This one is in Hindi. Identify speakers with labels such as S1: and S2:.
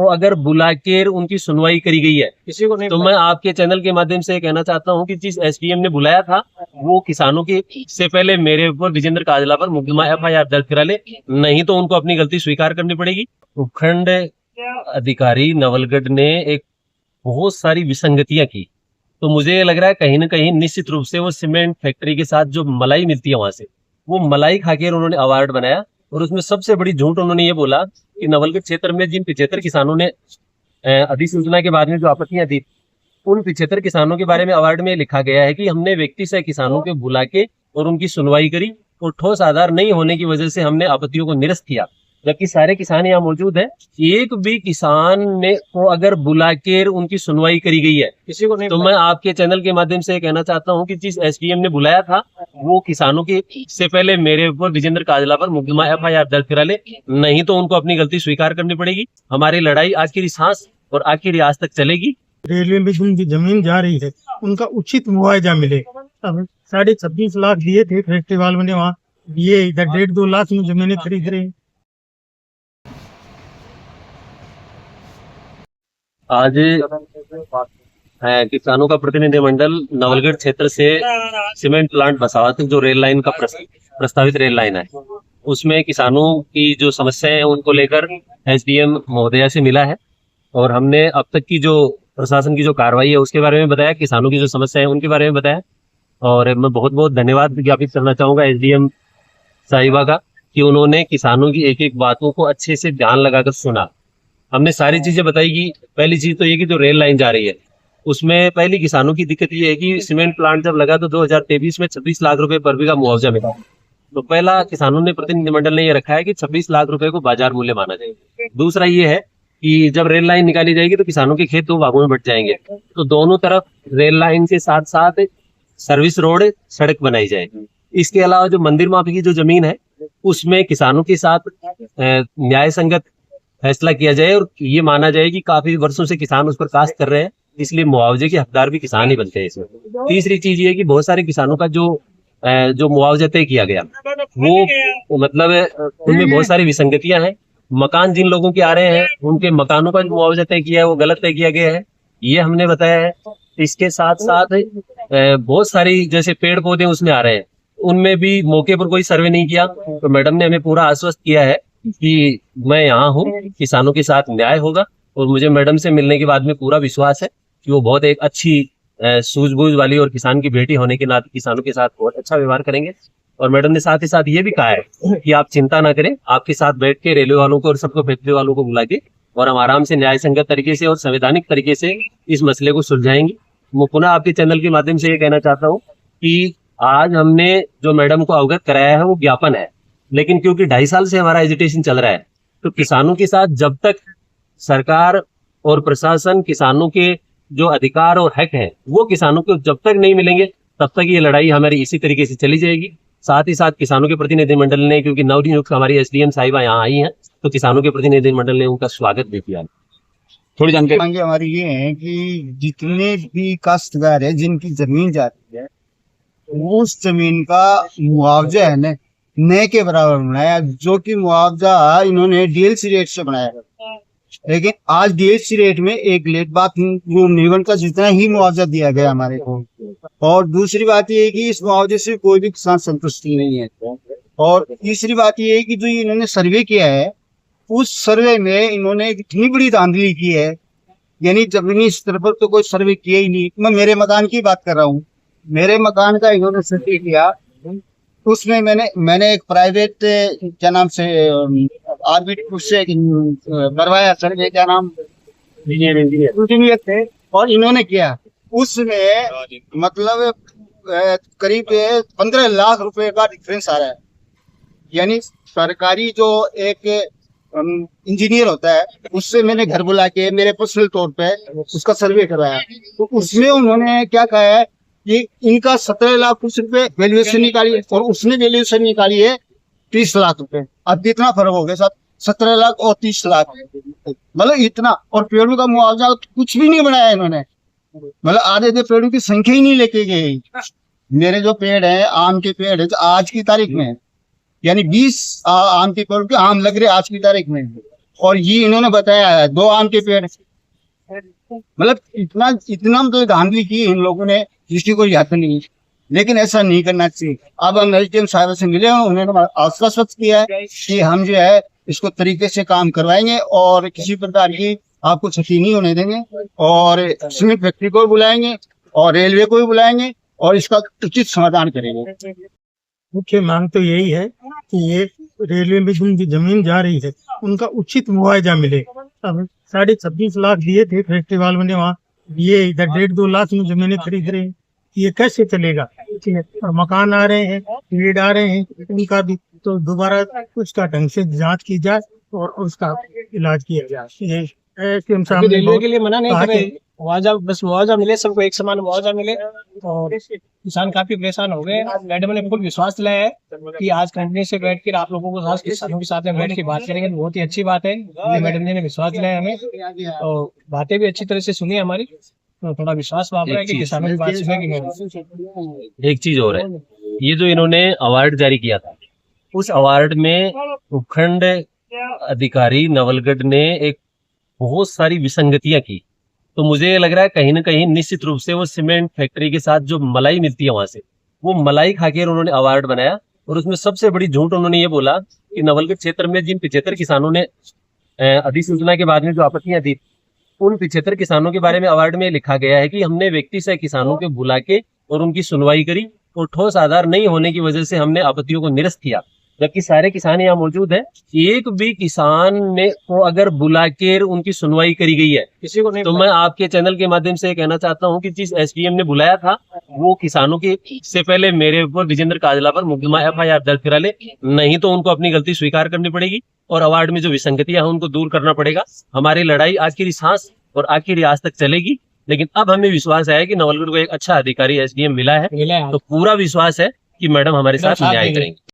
S1: तो अगर बुला के उनकी सुनवाई करी गई है
S2: किसी को नहीं
S1: तो मैं आपके चैनल के माध्यम से कहना चाहता हूं कि जिस एसडीएम ने बुलाया था वो किसानों के से पहले मेरे ऊपर विजेंद्र काजला पर मुकदमा एफआईआर दर्ज करा ले, नहीं तो उनको अपनी गलती स्वीकार करनी पड़ेगी। उपखंड अधिकारी नवलगढ़ ने एक बहुत सारी विसंगतियां की, तो मुझे ये लग रहा है कहीं ना कहीं निश्चित रूप से वो सीमेंट फैक्ट्री के साथ जो मलाई मिलती है वहां से वो मलाई खाकर उन्होंने अवार्ड बनाया। और उसमें सबसे बड़ी झूठ उन्होंने ये बोला कि नवलगढ़ क्षेत्र में जिन 75 किसानों ने अधिसूचना के बाद में जो आपत्तियां दी, उन 75 किसानों के बारे में अवार्ड में लिखा गया है कि हमने व्यक्ति से किसानों को बुला के और उनकी सुनवाई करी और ठोस आधार नहीं होने की वजह से हमने आपत्तियों को निरस्त किया। जबकि सारे किसान यहाँ मौजूद हैं, एक भी किसान ने को अगर बुला के उनकी सुनवाई करी गई है
S2: किसी को नहीं
S1: तो मैं आपके चैनल के माध्यम से कहना चाहता हूं कि जिस एसडीएम ने बुलाया था वो किसानों के से पहले मेरे ऊपर विजेंद्र काजला पर मुकदमा एफआईआर दर्ज करा ले, नहीं तो उनको अपनी गलती स्वीकार करनी पड़ेगी। हमारी लड़ाई आखिरी सांस और आखिरी आज तक चलेगी।
S3: रेलवे में जिनकी जमीन जा रही है उनका उचित मुआवजा मिले। अब 26.5 लाख दिए थे फैक्ट्री वालों ने, वहाँ ये इधर 1.5-2 लाख में जमीनें खरीद रहे हैं।
S1: आज किसानों का प्रतिनिधिमंडल नवलगढ़ क्षेत्र से सीमेंट प्लांट बसावा तक जो रेल लाइन का प्रस्तावित रेल लाइन है उसमें किसानों की जो समस्याएं हैं उनको लेकर एसडीएम महोदया से मिला है और हमने अब तक की जो प्रशासन की जो कार्रवाई है उसके बारे में बताया, किसानों की जो समस्या है उनके बारे में बताया। और मैं बहुत बहुत धन्यवाद ज्ञापित करना चाहूंगा एसडीएम साहिबा का कि उन्होंने किसानों की एक एक बातों को अच्छे से ध्यान लगाकर सुना। हमने सारी चीजें बताई कि पहली चीज तो ये कि जो रेल लाइन जा रही है उसमें पहली किसानों की दिक्कत ये है कि सीमेंट प्लांट जब लगा तो 2023 में 26 लाख रुपए पर बीघा मुआवजा मिला। तो पहला किसानों ने प्रतिनिधिमंडल ने ये रखा है कि 26 लाख रुपए को बाजार मूल्य माना जाएगा। दूसरा ये है कि जब रेल लाइन निकाली जाएगी तो किसानों के खेत 2 भागों में बट जाएंगे, तो दोनों तरफ रेल लाइन के साथ साथ सर्विस रोड सड़क बनाई जाएगी। इसके अलावा जो मंदिर माफी की जो जमीन है उसमें किसानों के साथ न्याय संगत फैसला किया जाए और ये माना जाए कि काफी वर्षों से किसान उस पर काश्त कर रहे हैं, इसलिए मुआवजे के हकदार भी किसान ही बनते हैं इसमें। तीसरी चीज ये कि बहुत सारे किसानों का जो मुआवजा तय किया गया वो मतलब उनमें बहुत सारी विसंगतियां हैं। मकान जिन लोगों के आ रहे हैं उनके मकानों का जो मुआवजा तय किया है वो गलत तय किया गया है, ये हमने बताया है। इसके साथ साथ बहुत सारी जैसे पेड़ पौधे उसमें आ रहे हैं उनमें भी मौके पर कोई सर्वे नहीं किया। तो मैडम ने हमें पूरा आश्वस्त किया है कि मैं यहाँ हूँ, किसानों के साथ न्याय होगा। और मुझे मैडम से मिलने के बाद में पूरा विश्वास है कि वो बहुत एक अच्छी सूझबूझ वाली और किसान की बेटी होने के नाते किसानों के साथ बहुत अच्छा व्यवहार करेंगे। और मैडम ने साथ ही साथ ये भी कहा है कि आप चिंता ना करें, आपके साथ बैठ के रेलवे वालों को और सबको फैक्ट्री वालों को बुला के और हम आराम से न्याय संगत तरीके से और संवैधानिक तरीके से इस मसले को सुलझाएंगे। मैं पुनः आपके चैनल के माध्यम से ये कहना चाहता हूँ कि आज हमने जो मैडम को अवगत कराया है वो ज्ञापन है, लेकिन क्योंकि 2.5 साल से हमारा एजिटेशन चल रहा है तो किसानों के साथ जब तक सरकार और प्रशासन किसानों के जो अधिकार और हक है वो किसानों को जब तक नहीं मिलेंगे तब तक ये लड़ाई हमारी इसी तरीके से चली जाएगी। साथ ही साथ किसानों के प्रतिनिधिमंडल ने, क्योंकि नवनियुक्त हमारी एसडीएम साहिबा यहाँ आई हैं, तो किसानों के प्रतिनिधिमंडल ने उनका स्वागत भी किया।
S2: थोड़ी जानकारी
S3: मांगे हमारी ये है कि जितने भी काश्तकार है जिनकी जमीन जाती है उस जमीन का मुआवजा है ना नए के बराबर बनाया, जो कि मुआवजा इन्होंने डीएलसी रेट से बनाया। लेकिन आज डीएलसी रेट में एक लेट बाथरूम निगम का जितना ही मुआवजा दिया गया हमारे को। और दूसरी बात ये है कि इस मुआवजे से कोई भी किसान संतुष्ट नहीं है। और तीसरी बात ये है कि जो इन्होंने सर्वे किया है उस सर्वे में इन्होंने इतनी बड़ी धांधली की है, यानी जमीनी स्तर पर तो कोई सर्वे किया ही नहीं। मैं मेरे मकान की बात कर रहा हूँ, मेरे मकान का इन्होंने सर्वे किया, उसमें मैंने एक प्राइवेट क्या नाम से आर्बिट से करवाया सर्वे, क्या नाम इंजीनियर थे, और इन्होंने किया। उसमें मतलब करीब 15 लाख रुपए का डिफरेंस आ रहा है। यानी सरकारी जो एक इंजीनियर होता है उससे मैंने घर बुला के मेरे पर्सनल तौर पे उसका सर्वे करवाया, तो उसमें उन्होंने क्या कहा है कि इनका 17 लाख कुछ रुपए वैल्यूएशन निकाली है और उसने वैल्यूएशन निकाली है 30 लाख रुपए। अब इतना फर्क हो गया साहब, 17 लाख और 30 लाख, मतलब इतना। और पेड़ों का मुआवजा कुछ भी नहीं बनाया इन्होंने, मतलब आधे पेड़ों की संख्या ही नहीं लेके गए। मेरे जो पेड़ है आम के पेड़ है आज की तारीख में, यानी 20 आम के पेड़ के आम लग रहे आज की तारीख में, और ये इन्होंने बताया है 2 आम के पेड़। मतलब इतना इतना मतलब धांधली की इन लोगों ने जिसकी कोई हद नहीं, लेकिन ऐसा नहीं करना चाहिए। अब हम एसडीएम साहब से मिले और उन्होंने आश्वस्त किया है कि हम जो है इसको तरीके से काम करवाएंगे और किसी प्रकार की आपको क्षति नहीं होने देंगे, और सीमेंट फैक्ट्री को भी बुलाएंगे और रेलवे को भी बुलाएंगे और इसका उचित समाधान करेंगे।
S2: मुख्य मांग तो यही है कि ये रेलवे में जिनकी जमीन जा रही है उनका उचित मुआवजा मिले। अब 26.5 लाख दिए थे फैक्ट्री वालों ने, वहाँ ये इधर 1.5-2 लाख में जमीनें खरीद रहे हैं, ये कैसे चलेगा? और मकान आ रहे हैं, पेड़ आ रहे हैं, उनका भी तो दोबारा उसका ढंग से जांच की जाए और उसका इलाज किया जाए। ये एसडीएम साहब ने
S4: रेलवे के लिए मना नहीं
S2: कहा
S4: कर रहे,
S2: कि
S4: मुआवजा बस मुआवजा मिले, सबको एक समान मुआवजा मिले। और किसान काफी परेशान हो गए। मैडम ने फुल विश्वास दिलाया है कि आज कंपनी से बैठ कर आप लोगों को साथ किसानों के साथ में बैठ के बात करेंगे, बहुत ही अच्छी बात है। ये मैडम ने विश्वास दिलाया हमें, और बातें भी अच्छी तरह से सुनी हमारी, तो थोड़ा विश्वास वापस है कि किसानों की बात सुनेगी।
S1: एक चीज और है, ये जो इन्होंने अवार्ड जारी किया था, उस अवार्ड में उपखंड अधिकारी नवलगढ़ ने एक बहुत सारी विसंगतियां की। तो मुझे लग रहा है कहीं ना कहीं निश्चित रूप से वो सीमेंट फैक्ट्री के साथ जो मलाई मिलती है वहां से, वो मलाई खाकर उन्होंने अवार्ड बनाया। और उसमें सबसे बड़ी झूठ उन्होंने ये बोला कि नवलगढ़ क्षेत्र में जिन 75 किसानों ने अधिसूचना के बाद में जो आपत्तियां दी, उन 75 किसानों के बारे में अवार्ड में लिखा गया है कि हमने व्यक्ति से किसानों को बुला के और उनकी सुनवाई करी, और ठोस आधार नहीं होने की वजह से हमने आपत्तियों को निरस्त किया। जबकि सारे किसान यहाँ मौजूद हैं, एक भी किसान ने को अगर बुला के उनकी सुनवाई करी गई है
S4: किसी को नहीं
S1: तो मैं आपके चैनल के माध्यम से कहना चाहता हूं कि जिस एसडीएम ने बुलाया था वो किसानों के से पहले मेरे ऊपर विजेंद्र काजला पर मुकदमा एफआईआर दर्ज करा ले, नहीं तो उनको अपनी गलती स्वीकार करनी पड़ेगी और अवार्ड में जो विसंगतियां हैं उनको दूर करना पड़ेगा। हमारी लड़ाई आखिरी सांस और आखिरी आज तक चलेगी, लेकिन अब हमें विश्वास है कि नवलगढ़ को एक अच्छा अधिकारी एसडीएम मिला है,
S4: मिला है।
S1: तो पूरा विश्वास है कि मैडम हमारे साथ न्याय करेंगे।